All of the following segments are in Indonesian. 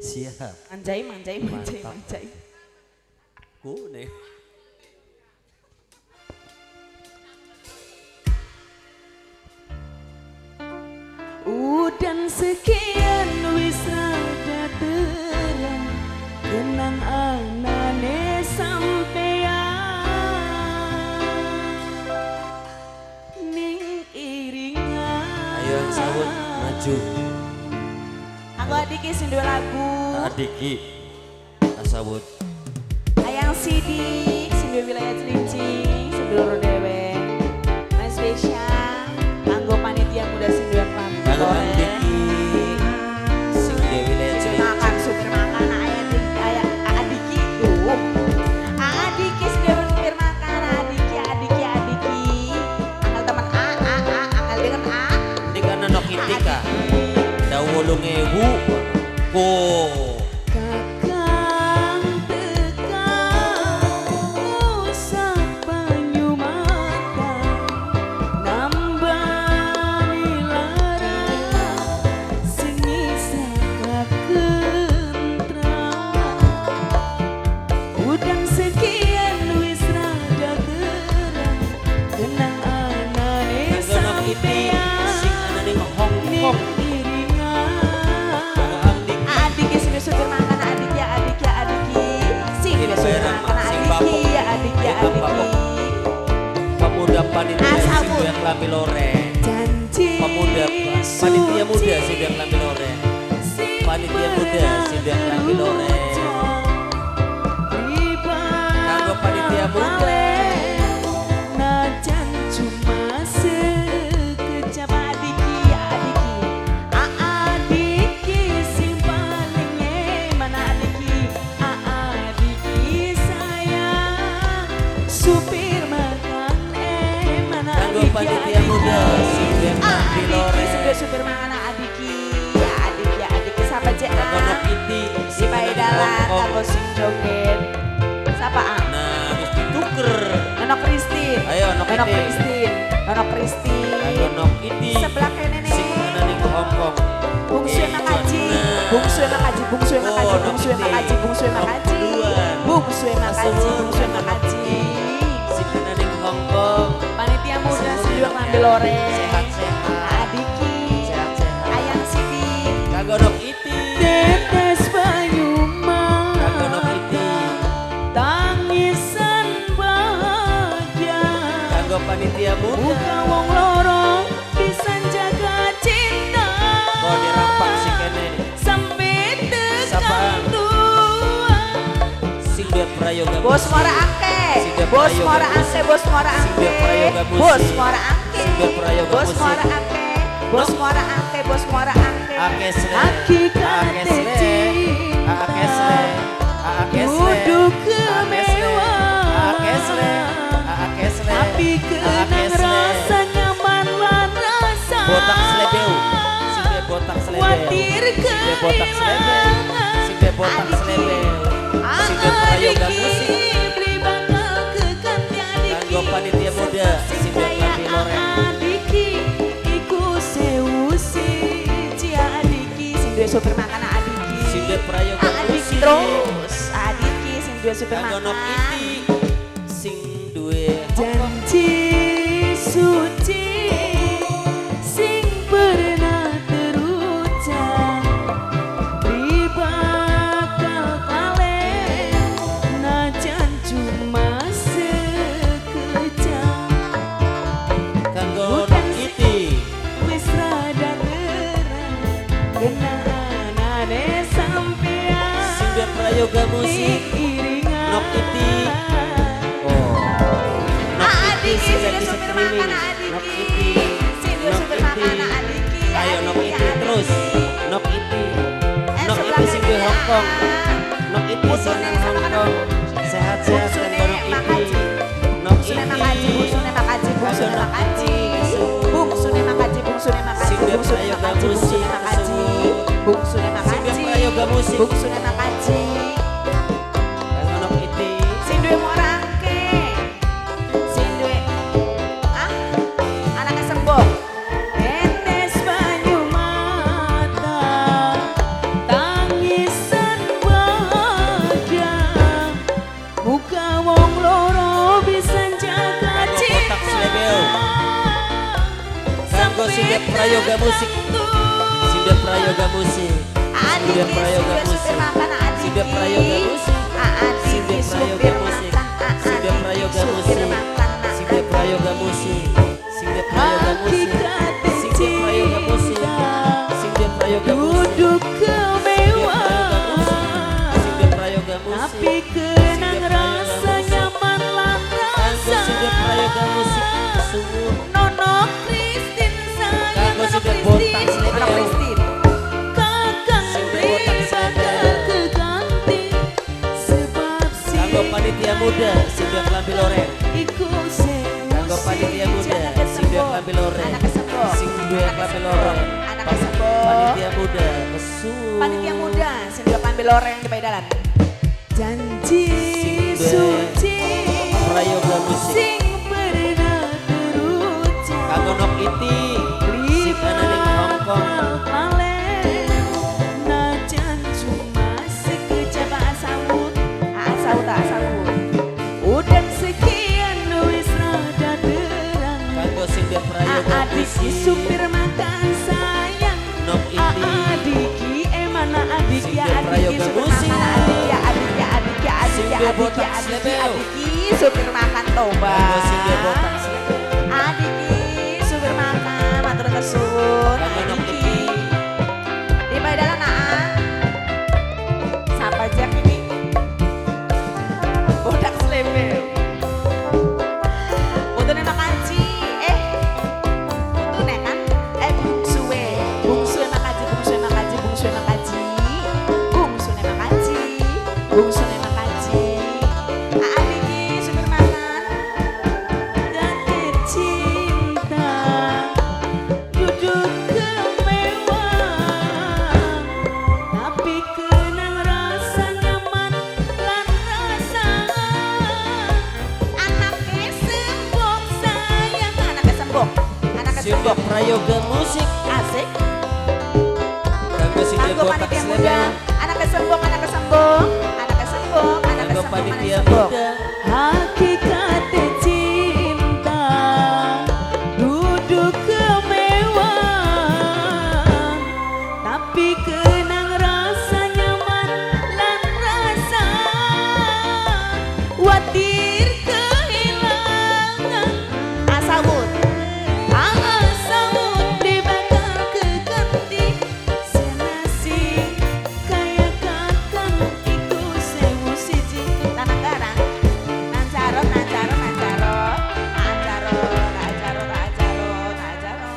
Siap. Manjai, manjai, manjai, Mantap. manjai. Kuning. Udan sekian wis rada terang, kenang anane sampean ning iringan. Ayo sawut maju. Aku adiki sing duwe lagu. Adiki. Sawut. Ayang Sidi sing duwe wilayah Cilincing sedulur dewe. Mas spesial kanggo panitia muda sing duwe pamit. Kanggo Adiki. Sing dewi lecet. Makan supir makan ayah adiki tuh. Adiki sing duwe supir makan adiki. Angkel teman angkel dengan A. Ini kan anak itika. Dah 8.000. Ko. Kakang tekan usah banyu mata nambani lara sing nisakaken trauma. Udan sekian wis rada terang kenang anane Anak sampean sing ana ning Hongkong. Adiki sing supir makan adik ya adiki sing supir makan adiki ya adiki Pemuda panitia sing Asabun. yang klambi loren. janji Pemuda panitia muda sing yang klambi loren. Panitia muda sing yang klambi loren. Kanggo panitia muda. najan cuma sekejap adiki adiki sing paling mana adiki sayang supir makan mana Kanggo panitia muda sing yang klambi loren. supir makan adiki adiki sama cek Kanggo nok iti si sing ana ning paidalan Hongkong. kanggo sing joget siapa Nah, wis dituker. Anak Kristin. Ayo, Nok Anak Iti. Kristin. Anak Kristin. Kanggo nok iti Sebelah kene nih. sing ana ning Hongkong. Bungsu enak haji. Nah. Bungsu enak haji. Bungsu enak haji. Oh, Bungsu Nok enak Iti. haji. Bungsu enak Nok haji. duluan. Bungsu enak haji. Asal Bungsu enak haji. Sing ana ning Hongkong. Panitia muda sedulur ngambil lore. Sehat-sehat. Adiki. Sehat-sehat. Ayang Siti. Kanggo nok iti. Tetes banyu Kanggo nok iti. tangisan bahagia. Kanggo panitia muda. Buka wong loro bisa jaga cinta. Kok dirampak sing kene. Sampai Sapaan? tekan tua. Sing duwe prayoga. Bos Mora Angke. Singgah Bos prayoga Mora musik. Angke. Bos Mora Angke. Singgah prayoga musik. Bos Mora Angke. Singgah prayoga Bos musik. Mora Angke. Bos Mora Angke. Bos Mora Angke. Akesle. Aki Akesle. kateci. Akesle. Akesle. Duduk Akesle. kemewahan. Akesle. Akesle. Tapi kenang Akesle. rasa nyaman lan rasa. Botak selebeu. Sing duwe botak selebeu. Watir Sing duwe botak selebeu. Sing duwe botak selebeu. Sing duwe prayoga musik. Beli bakal ke kanti adiki. Kanggo panitia muda sing duwe klambi loren. Adiki iku sewu siji adiki sing duwe supir makan adiki. Sing duwe prayoga Adiki musik. terus adiki sing duwe supir Kanggo nok makan. iti sing duwe Janji suci sing pernah terucap beri bakal kalian najan cuma sekejap. kanggo nok iti Wis rada terang kenanane sampean sing duwe prayoga musik. iringan Nok iti. Oh. Nok iti Adiki sing sing lagi supir streaming. makan Nok adiki iti. sing Nok supir iti. makan adiki Ayo nok adiki, iti terus. adiki. Nok iti. Nok Sebelah iti sing duwe kanan. Hongkong. Nok iti sing Busune nang sama kanan. Hongkong. Sehat-sehat Busune kanggo nok iti. makaji. Nok Bungsune iti. makaji, bungsune makaji, bungsune Kanggo nok makaji. iti. Bungsune makaji, bungsune makaji, Sing duwe bungsune prayoga makaji, bungsune musik. makaji. Bungsune Sing duwe makaji. prayoga musik. Bungsune makaji. Kanggo nok iti. Sing duwe morangke. Sing duwe anaknya sembok. Tetes banyu mata tangis prayoga musik. Sindia prayoga musik. Sindia prayoga musik. Sindia prayoga musik. Sindia prayoga musik. Sindia prayoga musik. Sindia prayoga musik. Sindia prayoga musik. Sindia prayoga musik. Sindia prayoga musik. Duduk kemewahan, Sindia prayoga musik. tapi kenang rasa nyaman lan rasa. Sindia prayoga musik. Sungguh Nono Kristin sayang Kanggo Nono sindia botak Kristin. selebel. Nono Kristin. Kakang Sindia botak Ri selebel. bakal keganti sebab si Kanggo panitia muda Sindia Klambi Loreng. iku sewu Kanggo panitia muda Sindia Klambi Loreng. Anak kesembok. Sindia Klambi Loreng. Anak kesembok. Panitia muda Kesu. Panitia muda Sindia Klambi Loreng di Paidalan. Janji Sindia suci prayoga musik. sing pernah terucap. Kanggo Nok Iti sing ana ning Hongkong. Najan cuma sekejap asawut. Udah sekian wis rada terang. Kanggo Sindia prayoga Adik musik. supir makan sayang. Nok Iti Adiki mana adik ya Sindia adiki prayoga supir musik. makan adik ya adik ya adik ya adik ya Sindia adik botak ya adiki slebel. adiki supir makan toba. Kanggo Sindia botak slebel. Adiki supir makan matur kesuwun. Kanggo Nok Adiki. Iti. Di Paidalan naa. Sapa jak ini? Bodak slebel. Putune makaji. Putune kan? Bungsuwe. Bungsuwe makaji, bungsuwe makaji, bungsuwe makaji. Bungsuwe makaji. Bungsuwe makaji. Adiki supir makan. Dan cinta. Duduk kemewahan, tapi kenang rasa nyaman lan rasa. Anaknya sembok sayang, anaknya sembok, anaknya Sindia sembok. prayoga musik. Asik. Kanggo Sindia Kanggo botak panitia muda, slebel. anaknya sembok, anaknya sembok, anaknya sembok, anaknya Kanggo sembok, panitia anaknya sembok. muda. Hakikat cinta duduk kemewahan, tapi kenang rasa nyaman lan rasa watir kehilangan. Asawut dibakal keganti senasi kaya kakang iku sewu siji. Tanah garang nanjaro nanjaro nanjaro nanjaro nanjaro nanjaro nanjaro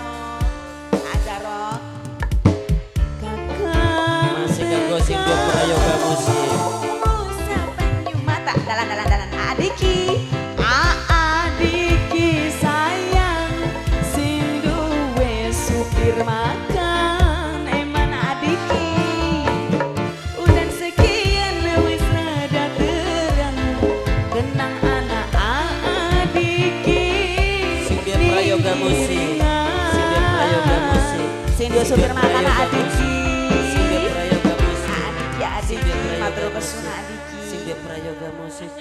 nanjaro kakang Masih kanggo Sindia prayoga musik. Musa Banyu Mata dalan adiki adiki sayang sing duwe supir makan eman adiki udah sekian wis rada terang kenang anak adiki Sindia prayoga musik. Sindia prayoga musik. Sindia supir makan prayoga adiki musik. Sindia prayoga musik. adiki adiki Sindia prayoga matur musik. kesuna adiki Sindia prayoga musik.